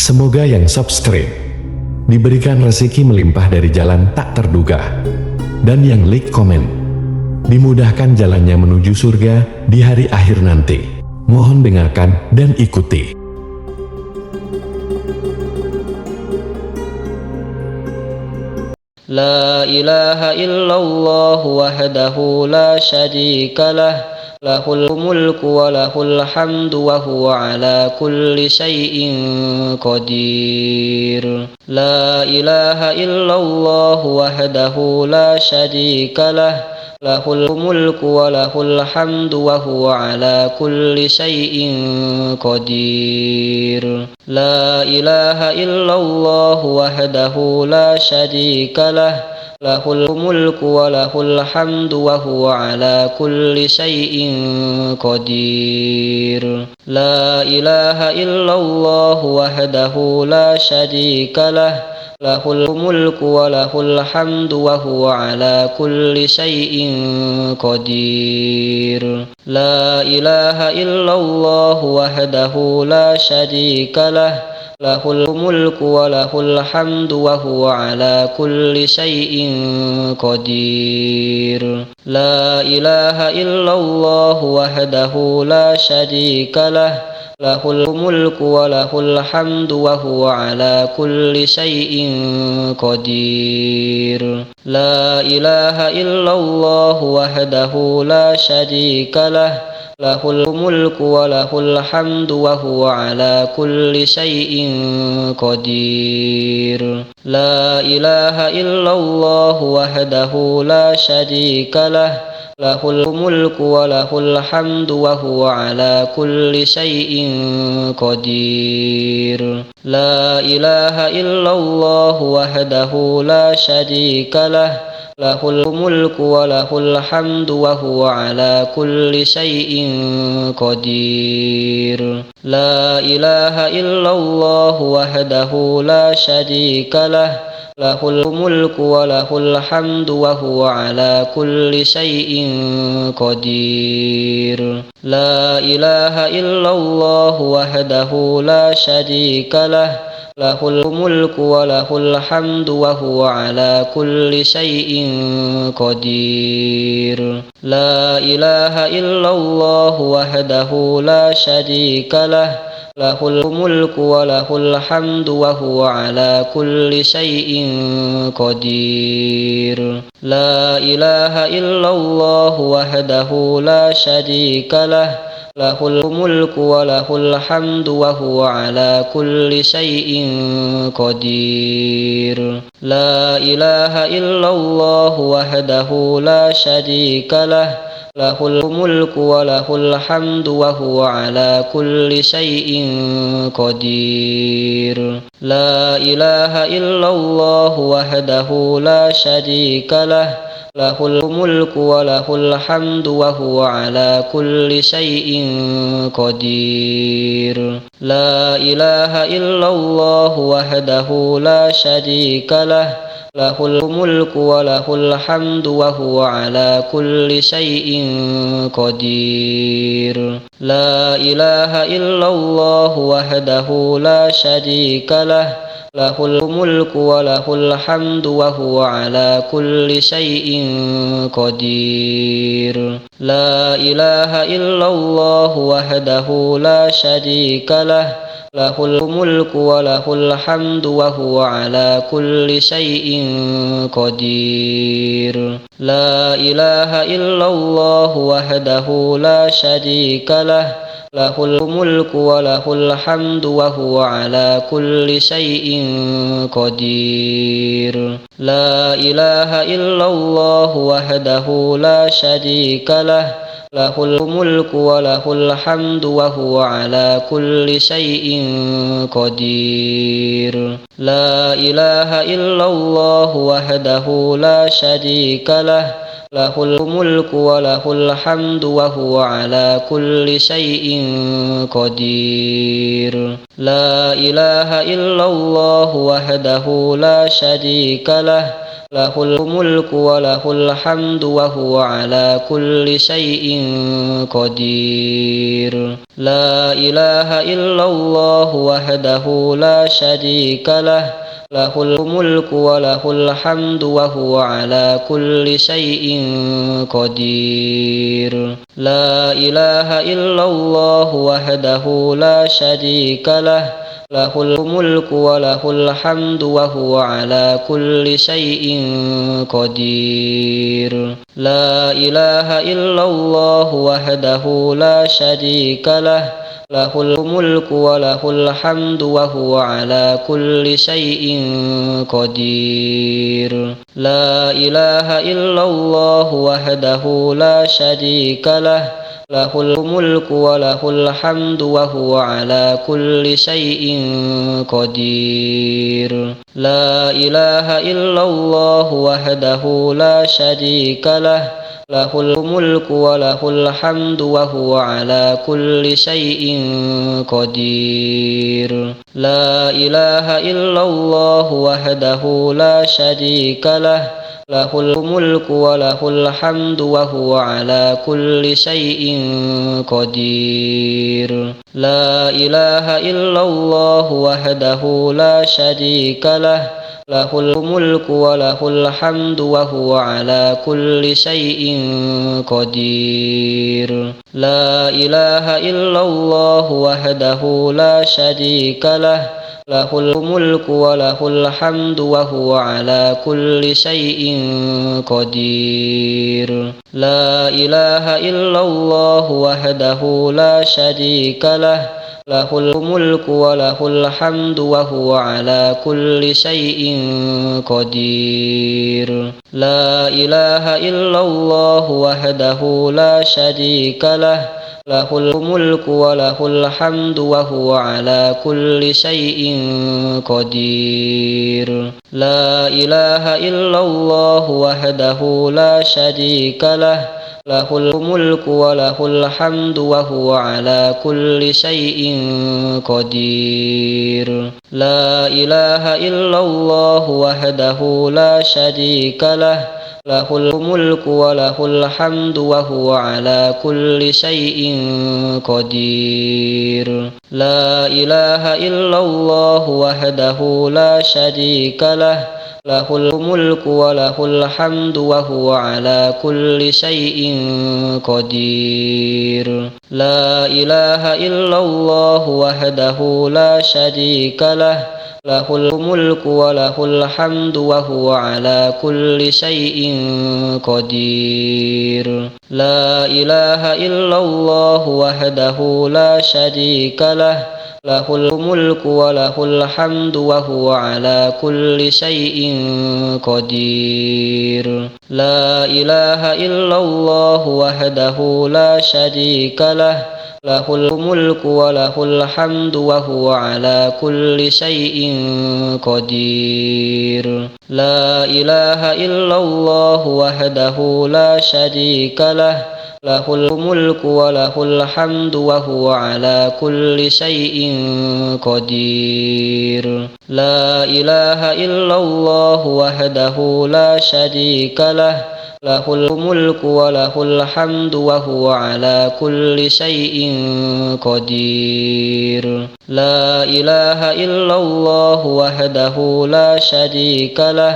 Semoga yang subscribe diberikan rezeki melimpah dari jalan tak terduga, dan yang like komen dimudahkan jalannya menuju surga di hari akhir nanti. Mohon dengarkan dan ikuti. La ilaha illallah wahdahu la syarika lah, lahul mulku wa lahul hamdu wa huwa ala kulli syai'in qadir. La ilaha illallah wahdahu la syarika lah, lahul mulku wa lahul hamdu wa huwa ala kulli syai'in qadir. La ilaha illallah wahdahu la syarika lah, lahul mulku wa lahul hamdu wa huwa ala kulli syai'in qadir. La ilaha illallah wahdahu la syarika lah, lahul mulku wa lahul hamdu wa huwa ala kulli syai'in qadir. La ilaha illallah wahdahu la syarika lah, lahul mulku wa lahul hamdu wa huwa ala kulli syai'in qadir. La ilaha illallah wahdahu la syarika lah, lahul mulku wa lahul hamdu wa huwa ala kulli syai'in qadir. La ilaha illallah wahdahu la syarika lah, lahul mulku wa lahul hamdu wa huwa ala kulli syai'in qadir. La ilaha illallah wahdahu la syarika lah, lahul mulku wa lahul hamdu wa huwa ala kulli syai'in qadir. La ilaha illallah wahdahu la syarika lah, lahul mulku wa lahul hamdu wa huwa ala kulli syai'in qadir. La ilaha illallah wahdahu la syarika lah, lahul mulku wa lahul hamdu wa huwa ala kulli syai'in qadir. La ilaha illallah wahdahu la syarika lah, lahul mulku wa lahul hamdu wa huwa ala kulli syai'in qadir. La ilaha illallah wahdahu la syarika lah, lahul mulku wa lahul hamdu wa huwa ala kulli syai'in qadir. La ilaha illallah wahdahu la syarika lah, lahul mulku wa lahul hamdu wa huwa ala kulli syai'in qadir. La ilaha illallah wahdahu la syarika lah, lahul mulku wa lahul hamdu wa huwa ala kulli syai'in qadir. La ilaha illallah wahdahu la syarika lah, lahul mulku wa lahul hamdu wa huwa ala kulli syai'in qadir. La ilaha illallah wahdahu la syarika lah, lahul mulku wa lahul hamdu wa huwa ala kulli syai'in qadir. La ilaha illallah wahdahu la syarika lah, lahul mulku wa lahul hamdu wa huwa ala kulli syai'in qadir. La ilaha illallah wahdahu la syarika lah, lahul mulku wa lahul hamdu wa huwa ala kulli syai'in qadir. La ilaha illallah wahdahu la syarika lah, lahul mulku wa lahul hamdu wa huwa ala kulli syai'in qadir. La ilaha illallah wahdahu la syarika lah, lahul mulku wa lahul hamdu wa huwa ala kulli syai'in qadir. La ilaha illallah wahdahu la syarika lah, lahul mulku wa lahul hamdu wa huwa ala kulli syai'in qadir. La ilaha illallah wahdahu la syarika lah, lahul mulku wa lahul hamdu wa huwa ala kulli syai'in qadir. La ilaha illallah wahdahu la syarika lah, lahul mulku wa lahul hamdu wa huwa ala kulli syai'in qadir. La ilaha illallah wahdahu la syarika lah, lahul mulku wa lahul hamdu wa huwa ala kulli syai'in qadir. La ilaha illallah wahdahu la syarika lah, lahul mulku wa lahul hamdu wa huwa ala kulli syai'in qadir. La ilaha illallah wahdahu la syarika lah, lahul mulku wa lahul hamdu wa huwa ala kulli syai'in qadir. La ilaha illallah wahdahu la syarika lah, lahul mulku wa lahul hamdu wa huwa ala kulli syai'in qadir. La ilaha illallah wahdahu la syarika lah, lahul mulku wa lahul hamdu wa huwa ala kulli syai'in qadir. La ilaha illallah wahdahu la syarika lah, lahul mulku wa lahul hamdu wa huwa ala kulli syai'in qadir. La ilaha illallah wahdahu la syarika lah, lahul mulku wa lahul hamdu wa huwa ala kulli syai'in qadir. La ilaha illallah wahdahu la syarika lah, lahul mulku wa lahul hamdu wa huwa ala kulli syai'in qadir. La ilaha illallah wahdahu la syarika lah, lahul mulku wa lahul hamdu wa huwa ala kulli syai'in qadir. La ilaha illallah wahdahu la syarika lah, lahul mulku wa lahul hamdu wa huwa ala kulli syai'in qadir. La ilaha illallah wahdahu la syarika lah, lahul mulku wa lahul hamdu wa huwa ala kulli syai'in qadir. La ilaha illallah wahdahu la syarika lah, lahul mulku wa lahul hamdu wa huwa ala kulli syai'in qadir. La ilaha illallah wahdahu la syarika lah, lahul mulku wa lahul hamdu wa huwa ala kulli syai'in qadir. La ilaha illallah wahdahu la syarika lah, lahul mulku wa lahul hamdu wa huwa ala kulli syai'in qadir. La ilaha illallah wahdahu la syarika lah, lahul mulku wa lahul hamdu wa huwa ala kulli syai'in qadir. La ilaha illallah wahdahu la syarika lah, lahul mulku wa lahul hamdu wa huwa ala kulli syai'in qadir. La ilaha illallah wahdahu la syarika lah, lahul mulku wa lahul hamdu wa huwa ala kulli syai'in qadir. La ilaha illallah wahdahu la syarika lah,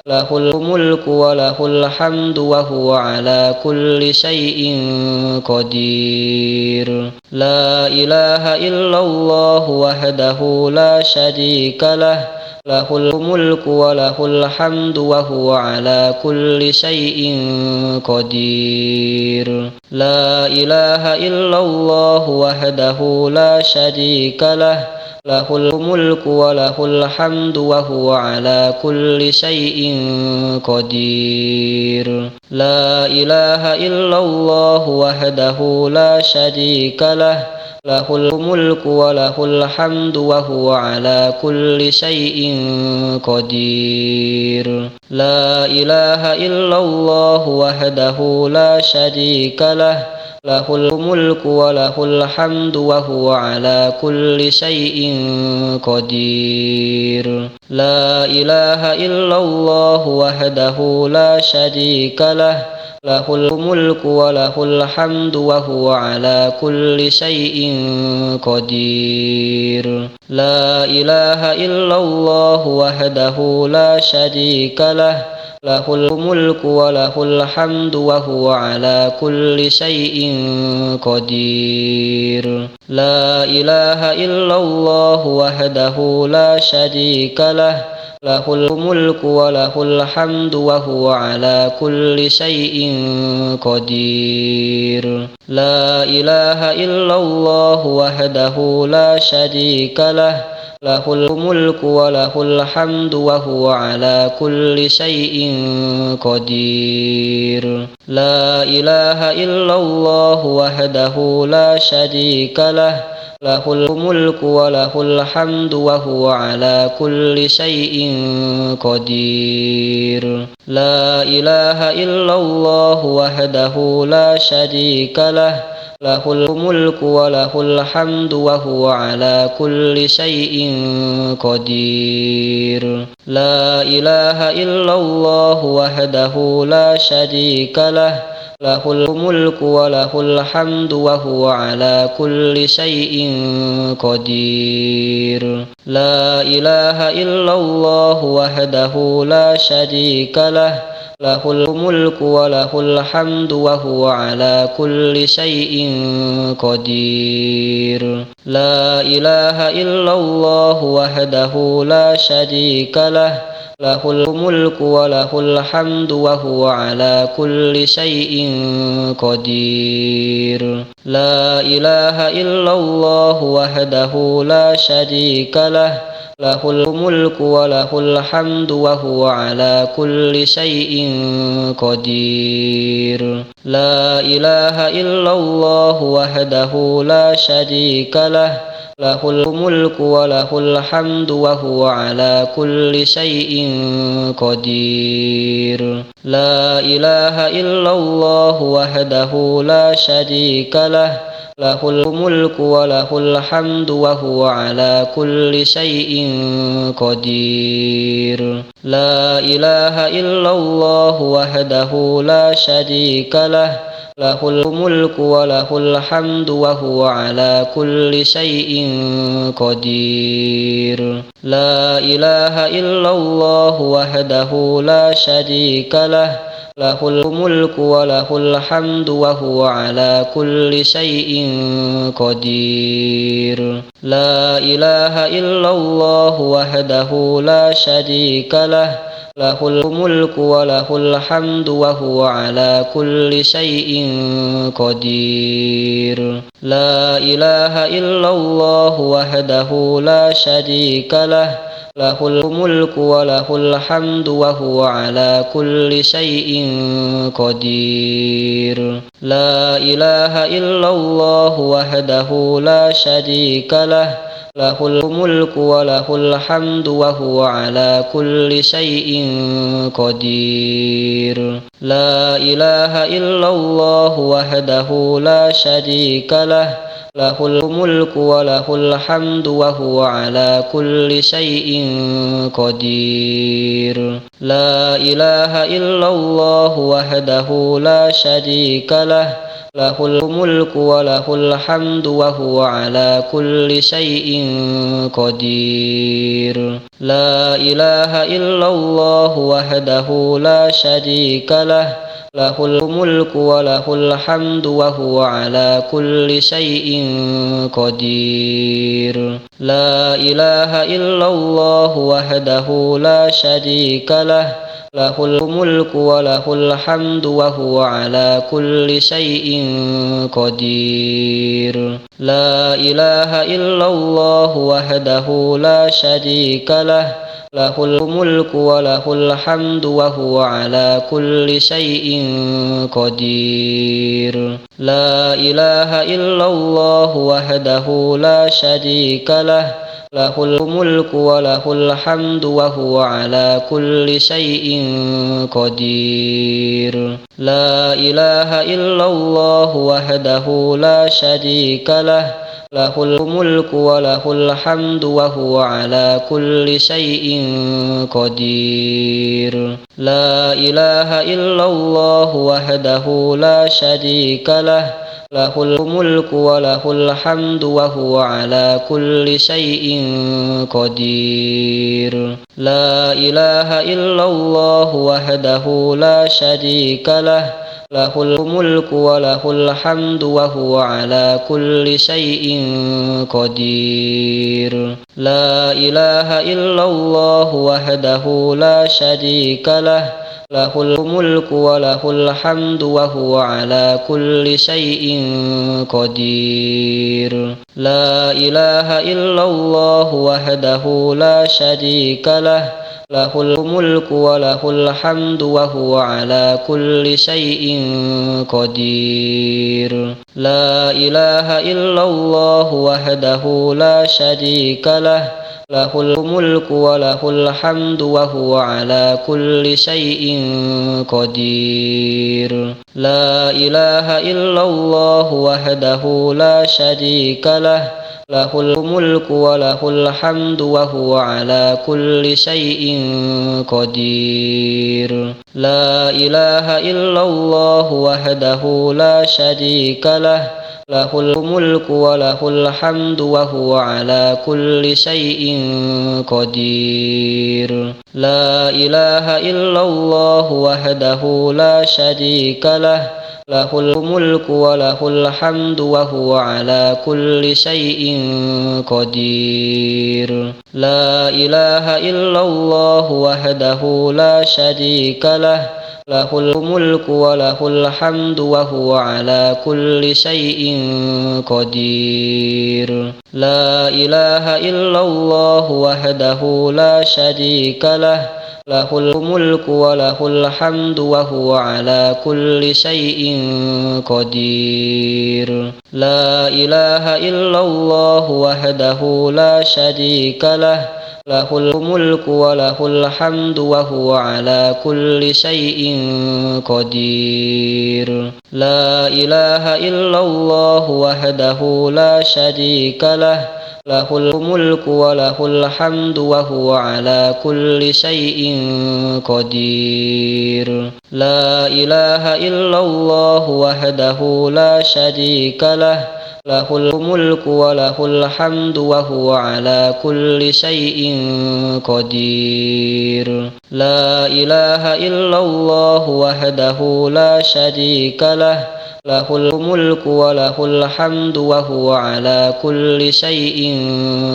lahul mulku wa lahul hamdu wa huwa ala kulli syai'in qadir. La ilaha illallah wahdahu la syarika lah, lahul mulku wa lahul hamdu wa huwa ala kulli syai'in qadir. La ilaha illallah wahdahu la syarika lah, lahul mulku wa lahul hamdu wa huwa ala kulli syai'in qadir. La ilaha illallah wahdahu la syarika lah, lahul mulku wa lahul hamdu wa huwa ala kulli syai'in qadir. La ilaha illallah wahdahu la syarika lah, lahul mulku wa lahul hamdu wa huwa ala kulli syai'in qadir. La ilaha illallah wahdahu la syarika lah, lahul mulku wa lahul hamdu wa huwa ala kulli syai'in qadir. La ilaha illallah wahdahu la syarika lah, lahul mulku wa lahul hamdu wa huwa ala kulli syai'in qadir. La ilaha illallah wahdahu la syarika lah, lahul mulku wa lahul hamdu wa huwa ala kulli syai'in qadir. La ilaha illallah wahdahu la syarika lah, lahul mulku wa lahul hamdu wa huwa ala kulli syai'in qadir. La ilaha illallah wahdahu la syarika lah, lahul mulku wa lahul hamdu wa huwa ala kulli syai'in qadir. La ilaha illallah wahdahu la syarika lah, lahul mulku wa lahul hamdu wa huwa ala kulli syai'in qadir. La ilaha illallah wahdahu la syarika lah, lahul mulku wa lahul hamdu wa huwa ala kulli syai'in qadir. La ilaha illallah wahdahu la syarika lah, lahul mulku wa lahul hamdu wa huwa ala kulli syai'in qadir. La ilaha illallah wahdahu la syarika lah, lahul mulku wa lahul hamdu wa huwa ala kulli syai'in qadir. La ilaha illallah wahdahu la syarika lah, lahul mulku wa lahul hamdu wa huwa ala kulli syai'in qadir. La ilaha illallah wahdahu la syarika lah, lahul mulku wa lahul hamdu wa huwa ala kulli syai'in qadir. La ilaha illallah wahdahu la syarika lah, lahul mulku wa lahul hamdu wa huwa ala kulli syai'in qadir. La ilaha illallah wahdahu la syarika lah, lahul mulku wa lahul hamdu wa huwa ala kulli syai'in qadir. La ilaha illallah wahdahu la syarika lah, lahul mulku wa lahul hamdu wa huwa ala kulli syai'in qadir. La ilaha illallah wahdahu la syarika lah, lahul mulku wa lahul hamdu wa huwa ala kulli syai'in qadir. La ilaha illallah wahdahu la syarika lah, lahul mulku wa lahul hamdu wa huwa ala kulli syai'in qadir. La ilaha illallah wahdahu la syarika lah, lahul mulku wa lahul hamdu wa huwa ala kulli syai'in qadir. La ilaha illallah wahdahu la syarika lah, lahul mulku wa lahul hamdu wa huwa ala kulli syai'in qadir. La ilaha illallah wahdahu la syarika lah, lahul mulku wa lahul hamdu wa huwa ala kulli syai'in qadir. La ilaha illallah wahdahu la syarika lah, lahul mulku wa lahul hamdu wa huwa ala kulli syai'in qadir. La ilaha illallah wahdahu la syarika lah, lahul mulku wa lahul hamdu wa huwa ala kulli syai'in qadir. La ilaha illallah wahdahu la syarika lah, lahul mulku wa lahul hamdu wa huwa ala kulli syai'in qadir. La ilaha illallah wahdahu la syarika lah, له الملك وله الحمد وهو على كل شيء قدير لا إله إلا الله وحده لا شريك له له الملك وله الحمد وهو على كل شيء قدير لا إله إلا الله وحده لا شريك له له الملك وله الحمد وهو على كل شيء قدير لا إله إلا الله وحده لا شريك له له الملك وله الحمد وهو على كل شيء قدير لا إله إلا الله وحده لا شريك له له الملك وله الحمد وهو على كل شيء قدير لا إله إلا الله وحده لا شريك له له الملك وله الحمد وهو على كل شيء قدير لا إله إلا الله وحده لا شريك له له الملك وله الحمد وهو على كل شيء قدير لا إله إلا الله وحده لا شريك له له الملك وله الحمد وهو على كل شيء قدير لا إله إلا الله وحده لا شريك له له الملك وله الحمد وهو على كل شيء قدير لا إله إلا الله وحده لا شريك له له الملك وله الحمد وهو على كل شيء قدير لا إله إلا الله وحده لا شريك له له الملك وله الحمد وهو على كل شيء قدير لا إله إلا الله وحده لا شريك له له الملك وله الحمد وهو على كل شيء قدير لا إله إلا الله وحده لا شريك له له الملك وله الحمد وهو على كل شيء قدير لا إله إلا الله وحده لا شريك له له الملك وله الحمد وهو على كل شيء قدير لا إله إلا الله وحده لا شريك له له الملك وله الحمد وهو على كل شيء قدير لا إله إلا الله وحده لا شريك له له الملك وله الحمد وهو على كل شيء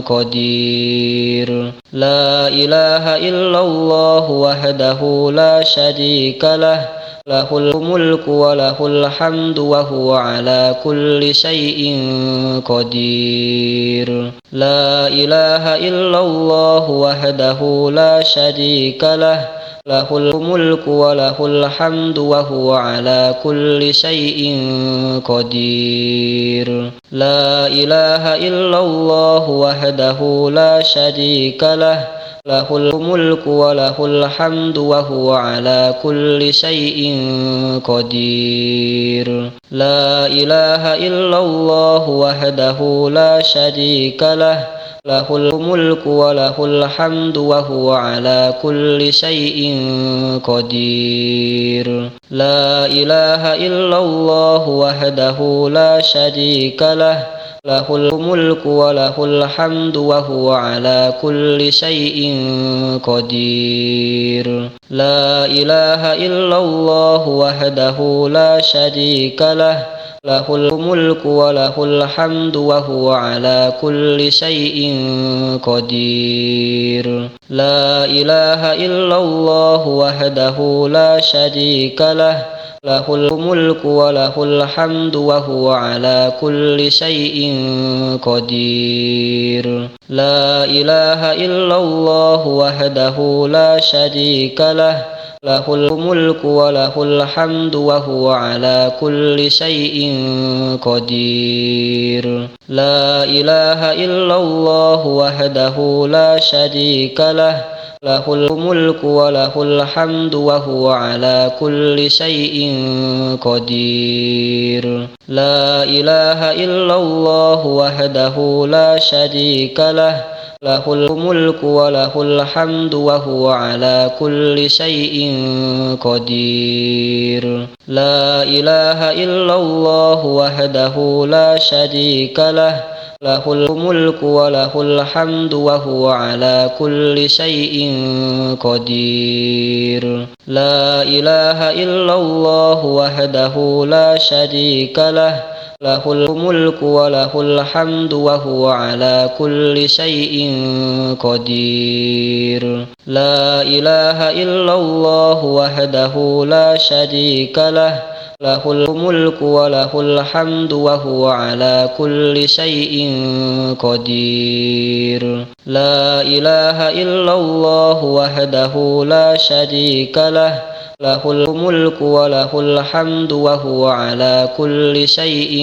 قدير لا إله إلا الله وحده لا شريك له له الملك وله الحمد وهو على كل شيء قدير لا إله إلا الله وحده لا شريك له له الملك وله الحمد وهو على كل شيء قدير لا إله إلا الله وحده لا شريك له له الملك وله الحمد وهو على كل شيء قدير لا إله إلا الله وحده لا شريك له له الملك وله الحمد وهو على كل شيء قدير لا إله إلا الله وحده لا شريك له له الملك وله الحمد وهو على كل شيء قدير لا إله إلا الله وحده لا شريك له له الملك وله الحمد وهو على كل شيء قدير لا إله إلا الله وحده لا شريك له له الملك وله الحمد وهو على كل شيء قدير. لا إله إلا الله وحده لا شريك له، له الملك وله الحمد وهو على كل شيء قدير. لا إله إلا الله وحده لا شريك له، له الملك وله الحمد وهو على كل شيء قدير. لا إله إلا الله وحده لا شريك له، له الملك وله الحمد وهو على كل شيء قدير. لا إله إلا الله وحده لا شريك له، له الملك وله الحمد وهو على كل شيء قدير. لا إله إلا الله وحده لا شريك له، له الملك وله الحمد وهو على كل شيء قدير. لا إله إلا الله وحده لا شريك له، له الملك وله الحمد وهو على كل شيء قدير. لا إله إلا الله وحده لا شريك له، له الملك وله الحمد وهو على كل شيء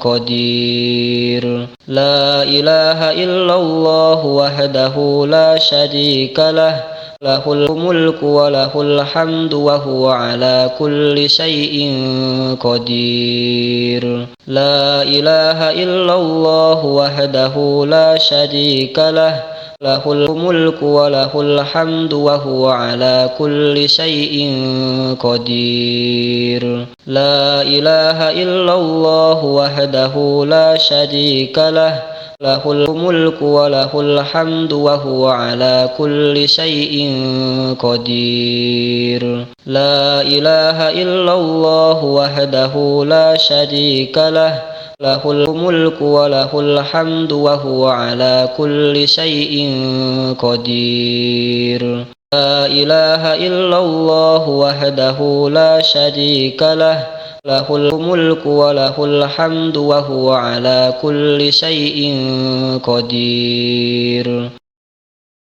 قدير. لا إله إلا الله وحده لا شريك له، له الملك وله الحمد وهو على كل شيء قدير. لا إله إلا الله وحده لا شريك له، له الملك وله الحمد وهو على كل شيء قدير. لا إله إلا الله وحده لا شريك له، له الملك وله الحمد وهو على كل شيء قدير. لا إله إلا الله وحده لا شريك له، له الملك وله الحمد وهو على كل شيء قدير. لا إله إلا الله وحده لا شريك له، له الملك وله الحمد وهو على كل شيء قدير.